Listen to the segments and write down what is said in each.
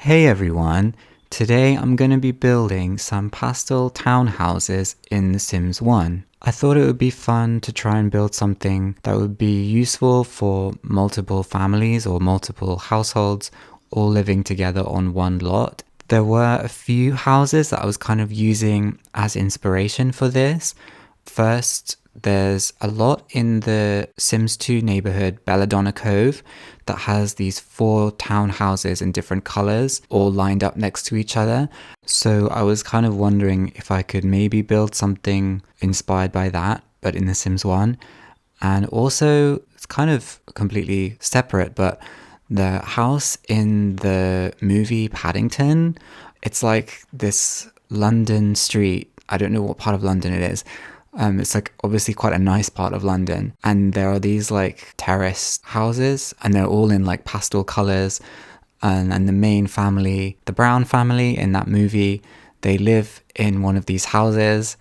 Hey everyone, today I'm going to be building some pastel townhouses in The Sims 1. I thought it would be fun to try and build something that would be useful for multiple families or multiple households all living together on one lot. There were a few houses that I was kind of using as inspiration for this. First, there's a lot in the Sims 2 neighborhood, Belladonna Cove, that has these 4 townhouses in different colors, all lined up next to each other. So I was kind of wondering if I could maybe build something inspired by that, but in The Sims 1. And also, it's kind of completely separate, but the house in the movie Paddington, it's like this London street. I don't know what part of London it is. It's like obviously quite a nice part of London. And there are these like terraced houses and they're all in like pastel colors. And the main family, the Brown family in that movie, they live in one of these houses.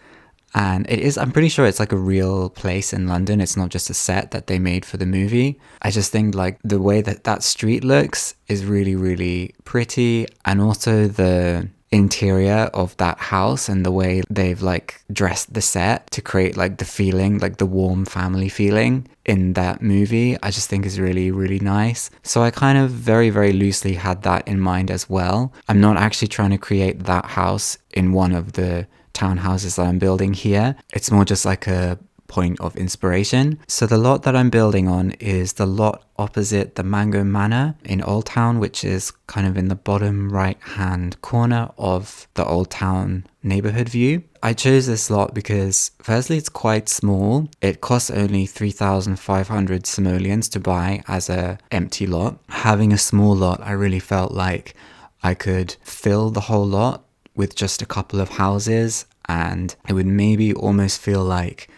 And I'm pretty sure it's like a real place in London. It's not just a set that they made for the movie. I just think like the way that that street looks is really, really pretty. And also the interior of that house and the way they've like dressed the set to create like the feeling, like the warm family feeling in that movie, I just think is really, really nice. So I kind of very, very loosely had that in mind as well. I'm not actually trying to create that house in one of the townhouses that I'm building here. It's more just like a point of inspiration. So the lot that I'm building on is the lot opposite the Mango Manor in Old Town, which is kind of in the bottom right hand corner of the Old Town neighborhood view. I chose this lot because firstly it's quite small. It costs only 3,500 simoleons to buy as a empty lot. Having a small lot, I really felt like I could fill the whole lot with just a couple of houses, and it would maybe almost feel like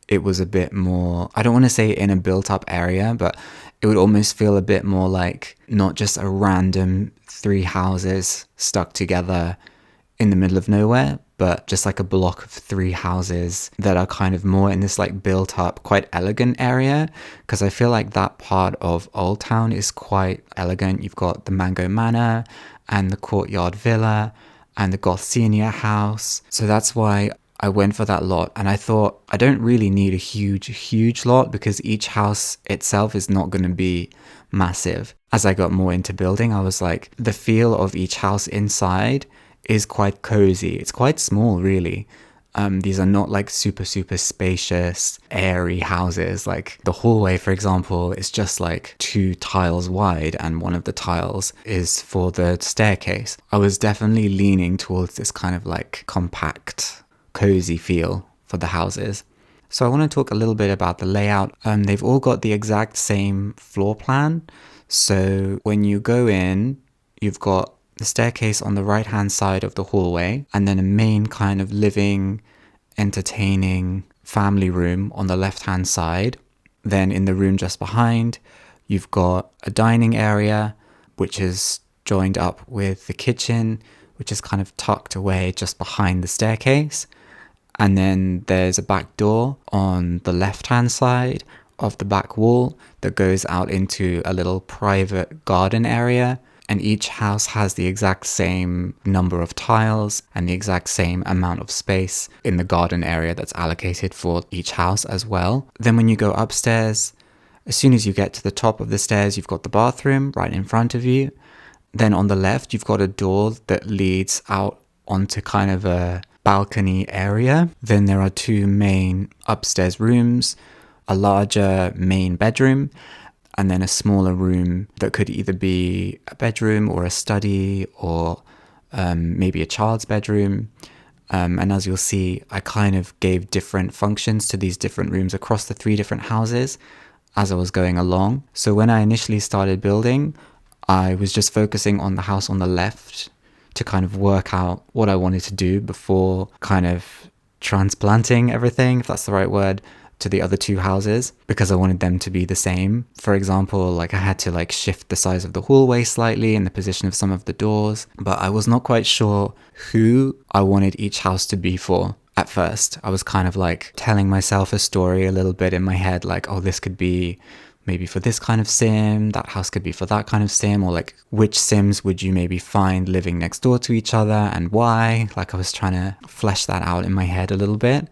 it was a bit more, I don't want to say in a built up area, but it would almost feel a bit more like not just a random 3 houses stuck together in the middle of nowhere, but just like a block of 3 houses that are kind of more in this like built up, quite elegant area. Because I feel like that part of Old Town is quite elegant. You've got the Mango Manor and the Courtyard Villa and the Goth Senior house. So that's why I went for that lot, and I thought I don't really need a huge lot because each house itself is not going to be massive. As I got more into building, I was like, the feel of each house inside is quite cozy. It's quite small, really. These are not like super spacious, airy houses. Like the hallway, for example, is just like 2 tiles wide, and one of the tiles is for the staircase. I was definitely leaning towards this kind of like compact, cozy feel for the houses. So I want to talk a little bit about the layout. They've all got the exact same floor plan. So when you go in, you've got the staircase on the right hand side of the hallway, and then a main kind of living, entertaining family room on the left hand side. Then in the room just behind, you've got a dining area, which is joined up with the kitchen, which is kind of tucked away just behind the staircase. And then there's a back door on the left-hand side of the back wall that goes out into a little private garden area. And each house has the exact same number of tiles and the exact same amount of space in the garden area that's allocated for each house as well. Then when you go upstairs, as soon as you get to the top of the stairs, you've got the bathroom right in front of you. Then on the left, you've got a door that leads out onto kind of a balcony area. Then there are 2 main upstairs rooms, a larger main bedroom, and then a smaller room that could either be a bedroom or a study or maybe a child's bedroom. And as you'll see, I kind of gave different functions to these different rooms across the 3 different houses as I was going along. So when I initially started building, I was just focusing on the house on the left to kind of work out what I wanted to do before kind of transplanting everything, if that's the right word, to the other 2 houses, because I wanted them to be the same. For example, like I had to like shift the size of the hallway slightly and the position of some of the doors, but I was not quite sure who I wanted each house to be for. At first, I was kind of like telling myself a story a little bit in my head, like, oh, this could be maybe for this kind of sim, that house could be for that kind of sim, or like which sims would you maybe find living next door to each other and why. Like I was trying to flesh that out in my head a little bit.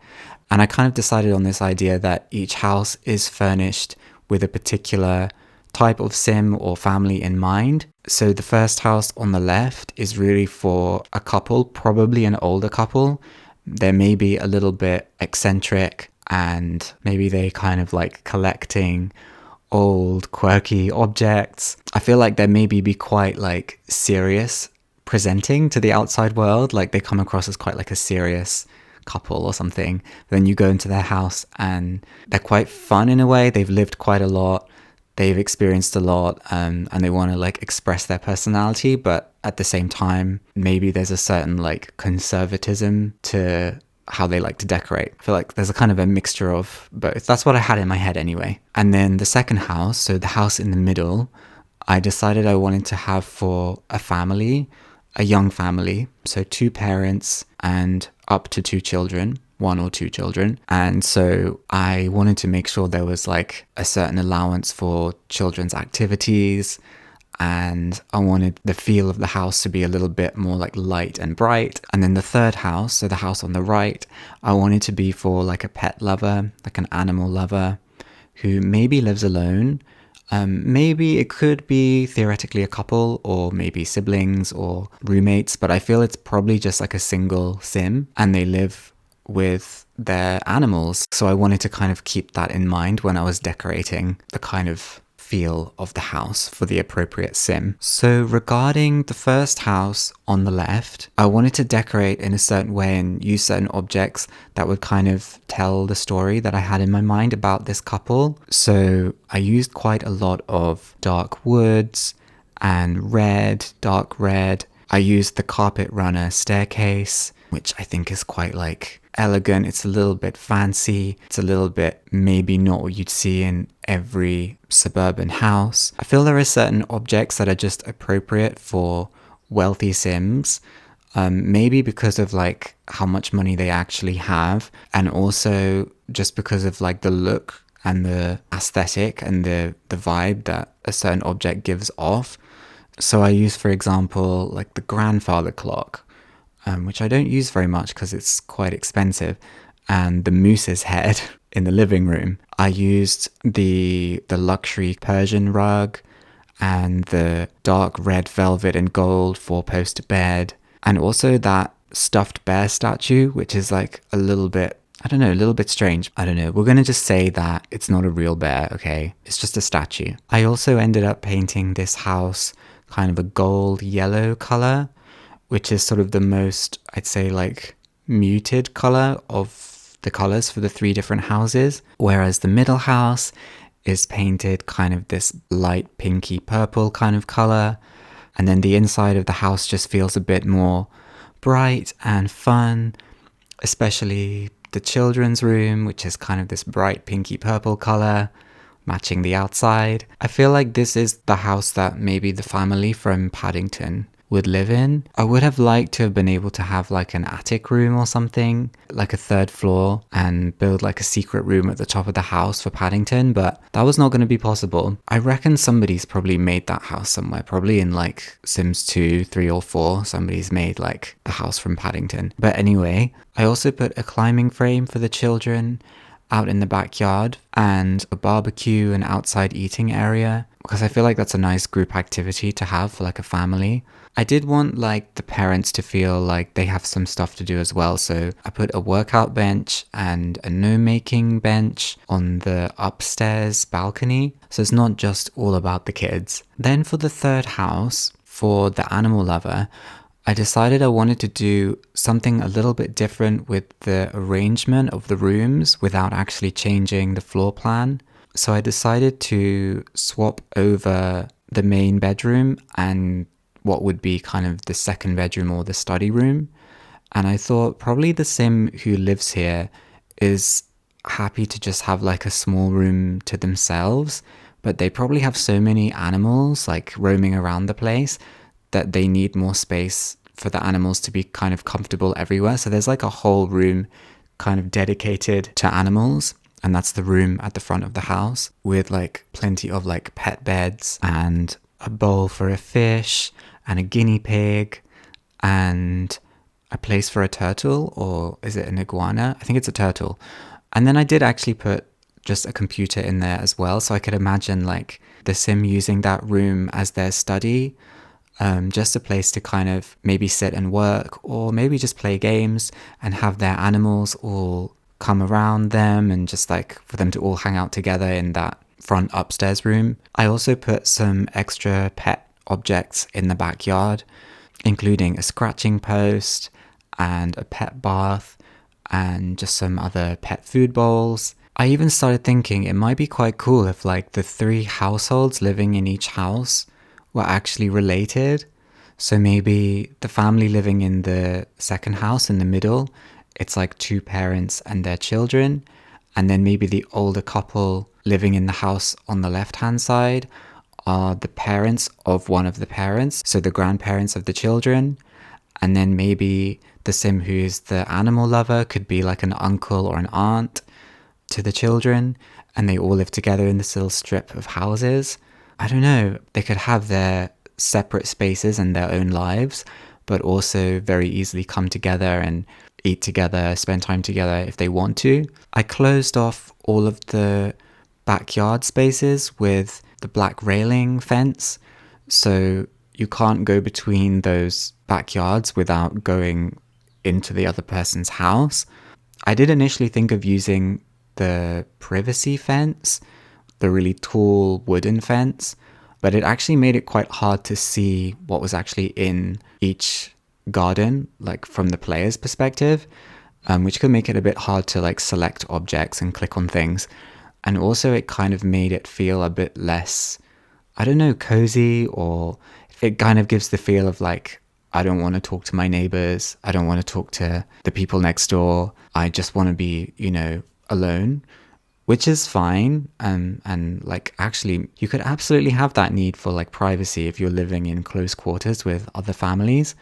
And I kind of decided on this idea that each house is furnished with a particular type of sim or family in mind. So the first house on the left is really for a couple, probably an older couple. They're maybe a little bit eccentric and maybe they kind of like collecting old quirky objects. I feel like they maybe be quite like serious presenting to the outside world. Like they come across as quite like a serious couple or something. Then you go into their house and they're quite fun in a way. They've lived quite a lot. They've experienced a lot, and they want to like express their personality, but at the same time, maybe there's a certain like conservatism to how they like to decorate. I feel like there's a kind of a mixture of both. That's what I had in my head anyway. And then the second house, so the house in the middle, I decided I wanted to have for a family, a young family, so 2 parents and up to 2 children. 1 or 2 children. And so I wanted to make sure there was like a certain allowance for children's activities, and I wanted the feel of the house to be a little bit more like light and bright. And then the third house, so the house on the right, I wanted to be for like a pet lover, like an animal lover who maybe lives alone. Maybe it could be theoretically a couple or maybe siblings or roommates, but I feel it's probably just like a single sim and they live with their animals. So I wanted to kind of keep that in mind when I was decorating the kind of feel of the house for the appropriate sim. So regarding the first house on the left, I wanted to decorate in a certain way and use certain objects that would kind of tell the story that I had in my mind about this couple. So I used quite a lot of dark woods and dark red. I used the carpet runner staircase, which I think is quite like elegant. It's a little bit fancy. It's a little bit maybe not what you'd see in every suburban house. I feel there are certain objects that are just appropriate for wealthy sims, maybe because of like how much money they actually have, and also just because of like the look and the aesthetic and the vibe that a certain object gives off. So I use, for example, like the grandfather clock, which I don't use very much because it's quite expensive, and the moose's head in the living room. I used the luxury Persian rug and the dark red velvet and gold 4-poster bed, and also that stuffed bear statue, which is like a little bit, I don't know, a little bit strange. I don't know. We're going to just say that it's not a real bear, okay? It's just a statue. I also ended up painting this house kind of a gold yellow color, which is sort of the most, I'd say, like muted color of the colors for the 3 different houses. Whereas the middle house is painted kind of this light pinky purple kind of color. And then the inside of the house just feels a bit more bright and fun, especially the children's room, which is kind of this bright pinky purple color, matching the outside. I feel like this is the house that maybe the family from Paddington would live in. I would have liked to have been able to have like an attic room or something, like a 3rd floor, and build like a secret room at the top of the house for Paddington, but that was not going to be possible. I reckon somebody's probably made that house somewhere, probably in like Sims 2, 3 or 4, somebody's made like the house from Paddington. But anyway, I also put a climbing frame for the children out in the backyard and a barbecue and outside eating area, because I feel like that's a nice group activity to have for like a family. I did want like the parents to feel like they have some stuff to do as well, so I put a workout bench and a gnome-making bench on the upstairs balcony, so it's not just all about the kids. Then for the third house, for the animal lover, I decided I wanted to do something a little bit different with the arrangement of the rooms without actually changing the floor plan. So I decided to swap over the main bedroom and what would be kind of the second bedroom or the study room. And I thought probably the sim who lives here is happy to just have like a small room to themselves, but they probably have so many animals like roaming around the place that they need more space for the animals to be kind of comfortable everywhere. So there's like a whole room kind of dedicated to animals. and that's the room at the front of the house with like plenty of like pet beds and a bowl for a fish and a guinea pig and a place for a turtle, or is it an iguana? I think it's a turtle. And then I did actually put just a computer in there as well, so I could imagine like the sim using that room as their study, just a place to kind of maybe sit and work, or maybe just play games and have their animals all come around them and just like for them to all hang out together in that front upstairs room. I also put some extra pet objects in the backyard, including a scratching post and a pet bath and just some other pet food bowls. I even started thinking it might be quite cool if like the 3 households living in each house were actually related. So maybe the family living in the second house in the middle, it's like 2 parents and their children. And then maybe the older couple living in the house on the left-hand side are the parents of one of the parents, so the grandparents of the children. And then maybe the sim who's the animal lover could be like an uncle or an aunt to the children, and they all live together in this little strip of houses. I don't know, they could have their separate spaces and their own lives, but also very easily come together and eat together, spend time together if they want to. I closed off all of the backyard spaces with the black railing fence, so you can't go between those backyards without going into the other person's house. I did initially think of using the privacy fence, the really tall wooden fence, but it actually made it quite hard to see what was actually in each garden, like from the player's perspective, which could make it a bit hard to like select objects and click on things. And also it kind of made it feel a bit less, I don't know, cozy, or it kind of gives the feel of like, I don't want to talk to my neighbors. I don't want to talk to the people next door. I just want to be, alone, which is fine. And like, actually, you could absolutely have that need for like privacy if you're living in close quarters with other families.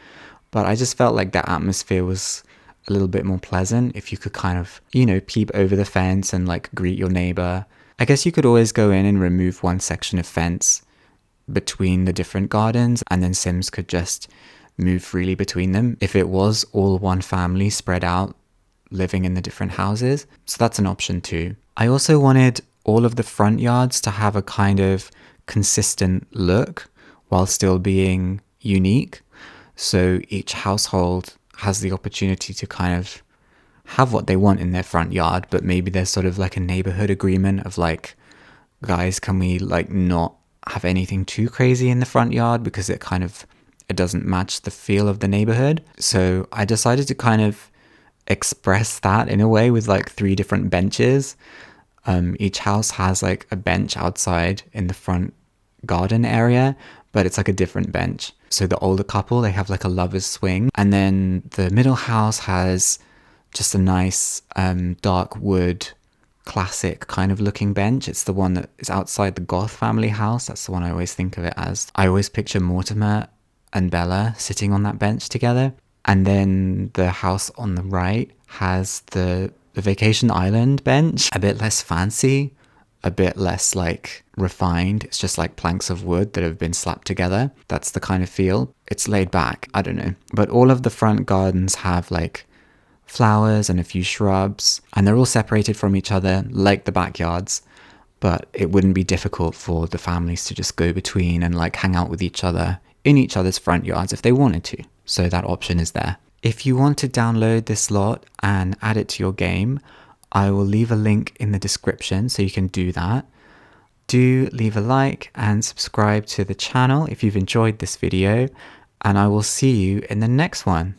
But I just felt like that atmosphere was a little bit more pleasant if you could kind of, peep over the fence and like greet your neighbor. I guess you could always go in and remove one section of fence between the different gardens, and then Sims could just move freely between them if it was all one family spread out living in the different houses. So that's an option too. I also wanted all of the front yards to have a kind of consistent look while still being unique. So each household has the opportunity to kind of have what they want in their front yard, but maybe there's sort of like a neighborhood agreement of like, guys, can we like not have anything too crazy in the front yard because it doesn't match the feel of the neighborhood. So I decided to kind of express that in a way with like 3 different benches. Each house has like a bench outside in the front garden area, but it's like a different bench. So the older couple, they have like a lover's swing. And then the middle house has just a nice dark wood classic kind of looking bench. It's the one that is outside the Goth family house. That's the one I always think of it as. I always picture Mortimer and Bella sitting on that bench together. And then the house on the right has the vacation island bench, a bit less fancy, a bit less like refined. It's just like planks of wood that have been slapped together. That's the kind of feel. It's laid back, I don't know. But all of the front gardens have like flowers and a few shrubs, and they're all separated from each other like the backyards, but it wouldn't be difficult for the families to just go between and like hang out with each other in each other's front yards if they wanted to. So that option is there. If you want to download this lot and add it to your game, I will leave a link in the description so you can do that. Do leave a like and subscribe to the channel if you've enjoyed this video, and I will see you in the next one.